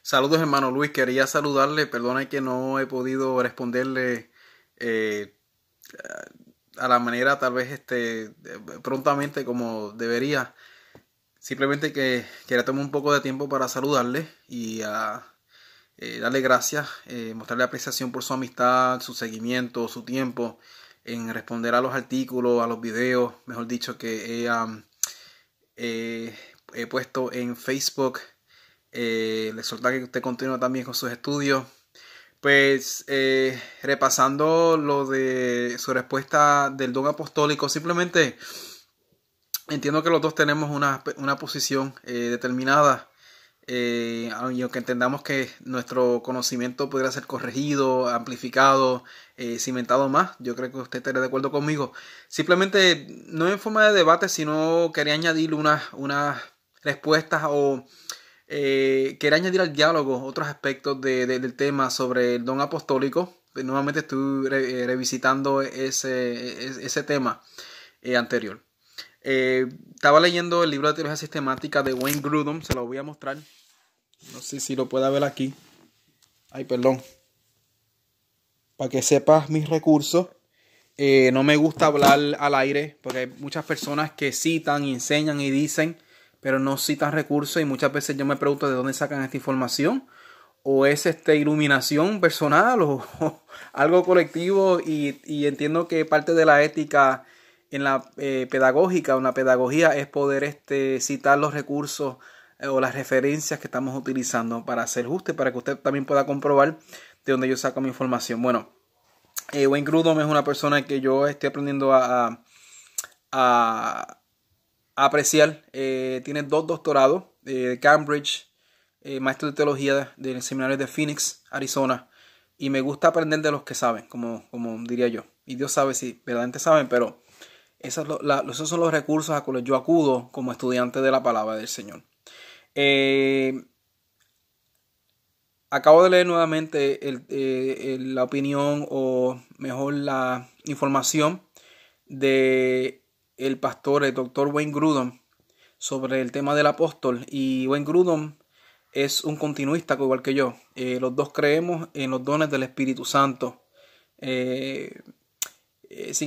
Saludos, hermano Luis. Quería saludarle. Perdona que no he podido responderle eh, a la manera tal vez prontamente como debería. Simplemente que quería tomar un poco de tiempo para saludarle y darle gracias, mostrarle apreciación por su amistad, su seguimiento, su tiempo en responder a los artículos, a los videos, mejor dicho, que he puesto en Facebook. Le exhorta que usted continúe también con sus estudios. Pues repasando lo de su respuesta del don apostólico, simplemente entiendo que los dos tenemos una posición determinada, y aunque entendamos que nuestro conocimiento podría ser corregido, amplificado, cimentado más, yo creo que usted estará de acuerdo conmigo. Simplemente no en forma de debate, sino quería añadir unas respuestas o quería añadir al diálogo otros aspectos del tema sobre el don apostólico. Nuevamente estoy revisitando ese tema anterior. Estaba leyendo el libro de teología sistemática de Wayne Grudem, se lo voy a mostrar. No sé si lo puede ver aquí. Ay, perdón. Para que sepas mis recursos. No me gusta hablar al aire porque hay muchas personas que citan y enseñan y dicen, pero no citan recursos, y muchas veces yo me pregunto de dónde sacan esta información, o es iluminación personal o algo colectivo, y entiendo que parte de la ética en la pedagógica o en la pedagogía es poder citar los recursos o las referencias que estamos utilizando para ser justo y para que usted también pueda comprobar de dónde yo saco mi información. Bueno, Wayne Grudem es una persona que yo estoy aprendiendo a apreciar. Tiene 2 doctorados de Cambridge, maestro de teología del seminario de Phoenix, Arizona. Y me gusta aprender de los que saben, como diría yo. Y Dios sabe si verdaderamente saben, pero esos son los recursos a los que yo acudo como estudiante de la palabra del Señor. Acabo de leer nuevamente la opinión, o mejor la información de el pastor, el doctor Wayne Grudem, sobre el tema del apóstol. Y Wayne Grudem es un continuista igual que yo. Los dos creemos en los dones del Espíritu Santo. Sin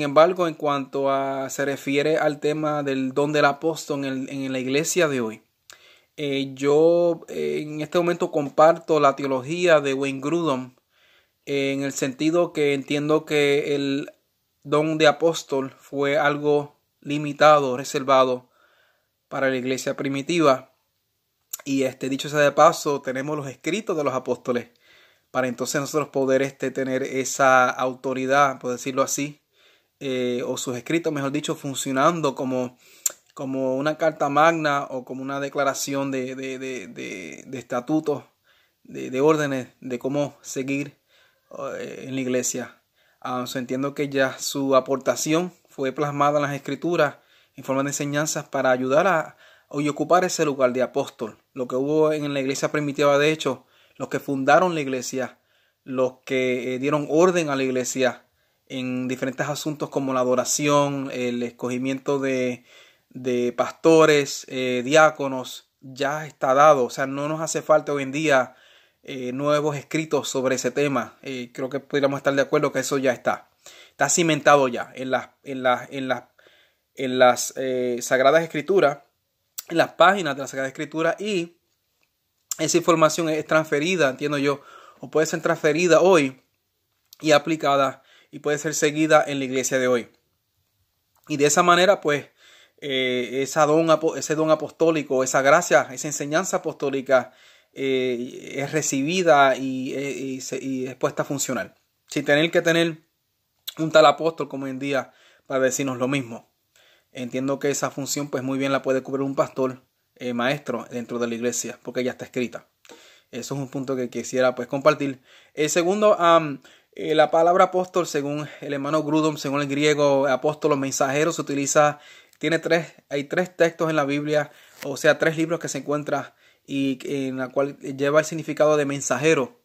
embargo, en cuanto se refiere al tema del don del apóstol en la iglesia de hoy, yo en este momento comparto la teología de Wayne Grudem, en el sentido que entiendo que el don de apóstol fue algo limitado, reservado para la iglesia primitiva. Y dicho sea de paso, tenemos los escritos de los apóstoles para entonces nosotros poder tener esa autoridad, por decirlo así, o sus escritos, mejor dicho, funcionando como una carta magna o como una declaración de estatutos, de órdenes de cómo seguir en la iglesia. Entiendo que ya su aportación fue plasmada en las escrituras en forma de enseñanzas para ayudar a ocupar ese lugar de apóstol. Lo que hubo en la iglesia primitiva, de hecho, los que fundaron la iglesia, los que dieron orden a la iglesia en diferentes asuntos como la adoración, el escogimiento de pastores, diáconos, ya está dado. O sea, no nos hace falta hoy en día nuevos escritos sobre ese tema. Creo que podríamos estar de acuerdo que eso ya está cimentado ya en las Sagradas Escrituras, en las páginas de la Sagrada Escritura, y esa información es transferida, entiendo yo, o puede ser transferida hoy y aplicada, y puede ser seguida en la iglesia de hoy. Y de esa manera, pues, ese don apostólico, esa gracia, esa enseñanza apostólica es recibida y es puesta a funcionar, sin tener que tener un tal apóstol como hoy en día para decirnos lo mismo. Entiendo que esa función pues muy bien la puede cubrir un pastor maestro dentro de la iglesia, porque ya está escrita. Eso es un punto que quisiera pues compartir. Segundo, la palabra apóstol, según el hermano Grudem, según el griego apóstol o mensajero, se utiliza, hay 3 textos en la Biblia, o sea, 3 libros que se encuentran y en la cual lleva el significado de mensajero.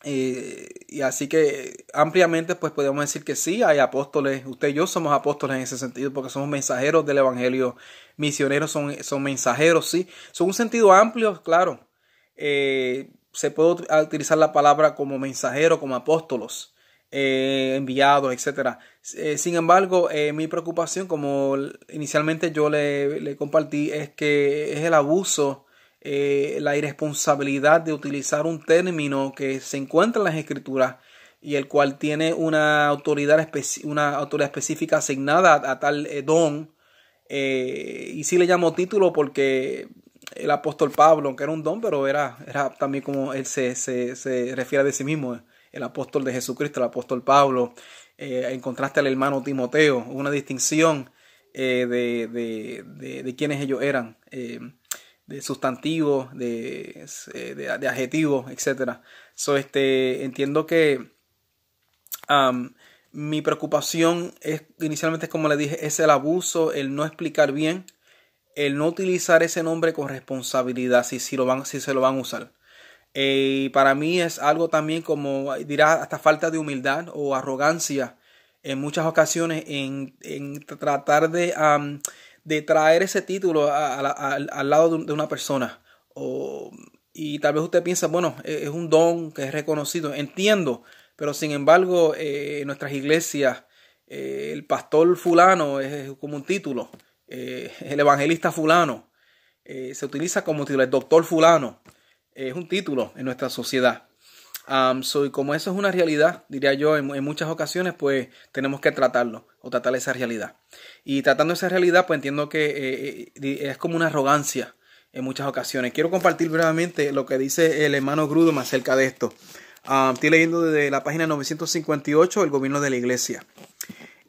Y así que ampliamente pues podemos decir que sí, hay apóstoles. Usted y yo somos apóstoles en ese sentido porque somos mensajeros del evangelio. Misioneros son mensajeros, sí. Son un sentido amplio, claro. Se puede utilizar la palabra como mensajero, como apóstolos, enviados, etcétera. Sin embargo, mi preocupación, como inicialmente yo le compartí, es que es el abuso, la irresponsabilidad de utilizar un término que se encuentra en las escrituras y el cual tiene una autoridad específica asignada a tal don. Y sí le llamo título porque el apóstol Pablo, aunque era un don, pero era también como él se refiere de sí mismo, el apóstol de Jesucristo, el apóstol Pablo. En contraste al hermano Timoteo, una distinción de quiénes ellos eran, de sustantivos, de adjetivos, etcétera. Entiendo que mi preocupación es, inicialmente, como le dije, es el abuso, el no explicar bien, el no utilizar ese nombre con responsabilidad si se lo van a usar. Para mí es algo también, como dirá, hasta falta de humildad o arrogancia en muchas ocasiones en tratar de traer ese título al lado de una persona. Y tal vez usted piensa, bueno, es un don que es reconocido, entiendo, pero sin embargo en nuestras iglesias el pastor fulano es como un título, el evangelista fulano se utiliza como título, el doctor fulano es un título en nuestra sociedad. Y como eso es una realidad, diría yo, en muchas ocasiones, pues tenemos que tratarlo o tratar esa realidad. Y tratando esa realidad, pues entiendo que es como una arrogancia en muchas ocasiones. Quiero compartir brevemente lo que dice el hermano Grudem acerca de esto. Estoy leyendo desde la página 958, el gobierno de la iglesia.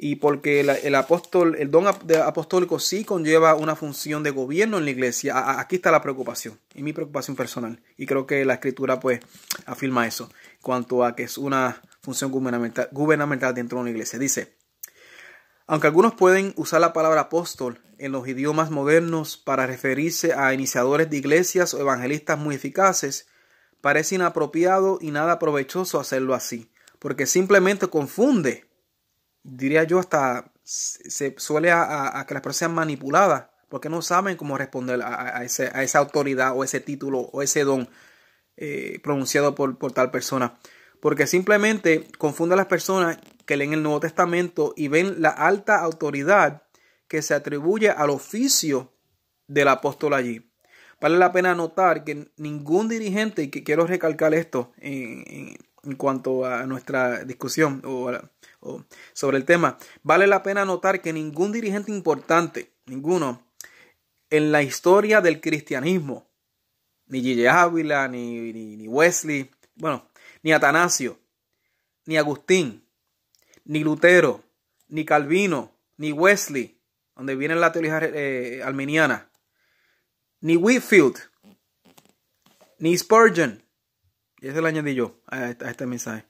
Y porque el don apostólico sí conlleva una función de gobierno en la iglesia. Aquí está la preocupación y mi preocupación personal. Y creo que la escritura pues afirma eso en cuanto a que es una función gubernamental dentro de una iglesia. Dice: aunque algunos pueden usar la palabra apóstol en los idiomas modernos para referirse a iniciadores de iglesias o evangelistas muy eficaces, parece inapropiado y nada provechoso hacerlo así, porque simplemente confunde. Diría yo, hasta se suele a que las personas sean manipuladas porque no saben cómo responder a esa autoridad o ese título o ese don pronunciado por tal persona, porque simplemente confunde a las personas que leen el Nuevo Testamento y ven la alta autoridad que se atribuye al oficio del apóstol allí. Vale la pena notar que ningún dirigente, y que quiero recalcar esto en cuanto a nuestra discusión o sobre el tema, vale la pena notar que ningún dirigente importante, ninguno, en la historia del cristianismo, ni Gigi Ávila, ni Wesley, bueno, ni Atanasio, ni Agustín, ni Lutero, ni Calvino, ni Wesley, donde viene la teología arminiana, ni Whitefield, ni Spurgeon, y eso le añadí yo a este mensaje,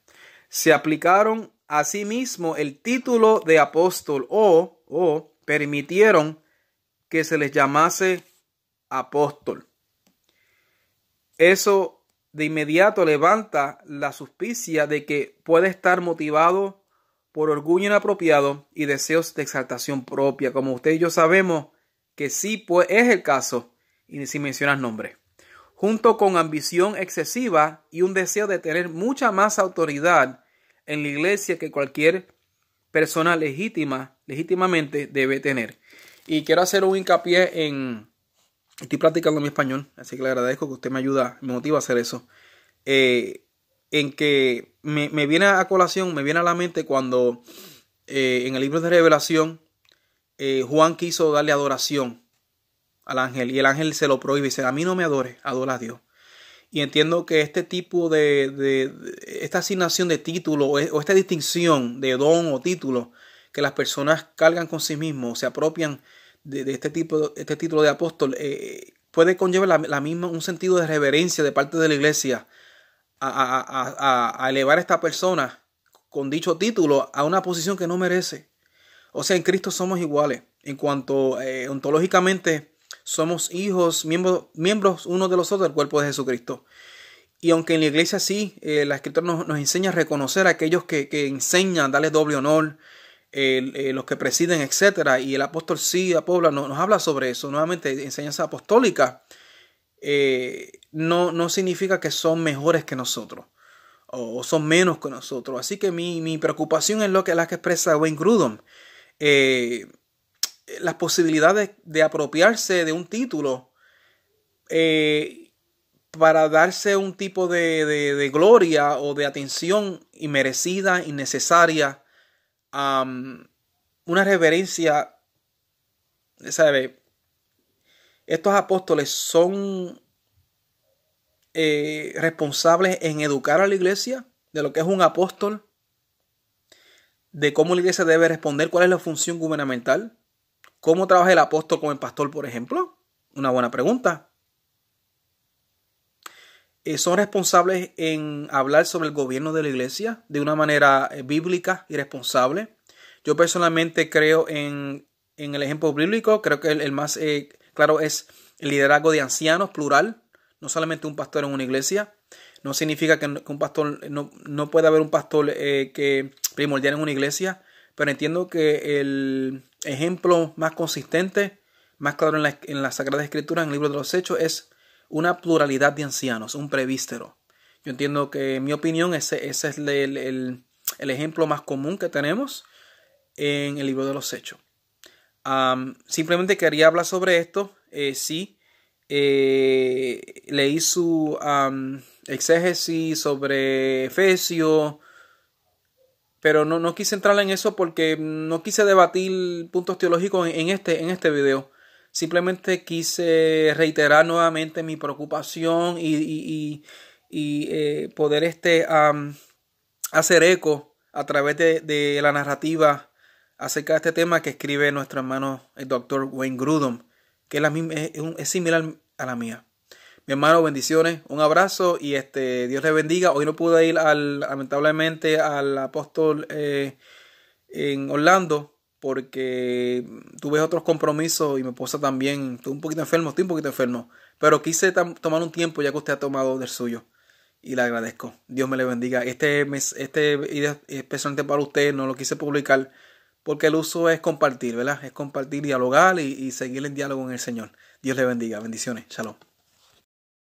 se aplicaron a sí mismo el título de apóstol o permitieron que se les llamase apóstol. Eso de inmediato levanta la suspicia de que puede estar motivado por orgullo inapropiado y deseos de exaltación propia, como usted y yo sabemos que sí, pues es el caso, y sin mencionar nombres, junto con ambición excesiva y un deseo de tener mucha más autoridad en la iglesia que cualquier persona legítimamente debe tener. Y quiero hacer un hincapié estoy practicando mi español, así que le agradezco que usted me ayuda, me motiva a hacer eso, en que me viene a colación, me viene a la mente cuando en el libro de Revelación Juan quiso darle adoración al ángel y el ángel se lo prohíbe y dice: a mí no me adores, adora a Dios. Y entiendo que este tipo esta asignación de título o esta distinción de don o título que las personas cargan con sí mismos, se apropian de este título de apóstol, puede conllevar un sentido de reverencia de parte de la iglesia a elevar a esta persona con dicho título a una posición que no merece. O sea, en Cristo somos iguales en cuanto ontológicamente somos hijos, miembros unos de los otros del cuerpo de Jesucristo. Y aunque en la iglesia sí, la Escritura nos enseña a reconocer a aquellos que enseñan, darle doble honor, los que presiden, etcétera. Y el apóstol sí, Pablo nos habla sobre eso. Nuevamente, enseñanza apostólica no significa que son mejores que nosotros o son menos que nosotros. Así que mi preocupación es la que expresa Wayne Grudem. Las posibilidades de apropiarse de un título para darse un tipo de gloria o de atención inmerecida, innecesaria, una reverencia, ¿sabe? Estos apóstoles son responsables en educar a la iglesia de lo que es un apóstol, de cómo la iglesia debe responder, cuál es la función gubernamental, cómo trabaja el apóstol con el pastor, por ejemplo. Una buena pregunta. Son responsables en hablar sobre el gobierno de la iglesia de una manera bíblica y responsable. Yo personalmente creo en el ejemplo bíblico. Creo que el más claro es el liderazgo de ancianos, plural. No solamente un pastor en una iglesia. No significa que un pastor, no puede haber un pastor que primordial en una iglesia. Pero entiendo que el ejemplo más consistente, más claro en la Sagrada Escritura, en el libro de los Hechos, es una pluralidad de ancianos, un presbítero. Yo entiendo que, en mi opinión, ese es el ejemplo más común que tenemos en el libro de los Hechos. Simplemente quería hablar sobre esto. Sí, leí su exégesis sobre Efesios, pero no quise entrar en eso porque no quise debatir puntos teológicos en este video. Simplemente quise reiterar nuevamente mi preocupación y poder hacer eco a través de la narrativa acerca de este tema que escribe nuestro hermano el doctor Wayne Grudem, que es similar a la mía. Mi hermano, bendiciones, un abrazo y Dios les bendiga. Hoy no pude ir lamentablemente al apóstol en Orlando, porque tuve otros compromisos y mi esposa también. Estoy un poquito enfermo. Pero quise tomar un tiempo ya que usted ha tomado del suyo. Y le agradezco. Dios me le bendiga. Este video especialmente para usted, no lo quise publicar porque el uso es compartir, ¿verdad? Es compartir, dialogar y seguir en diálogo con el Señor. Dios le bendiga. Bendiciones. Shalom.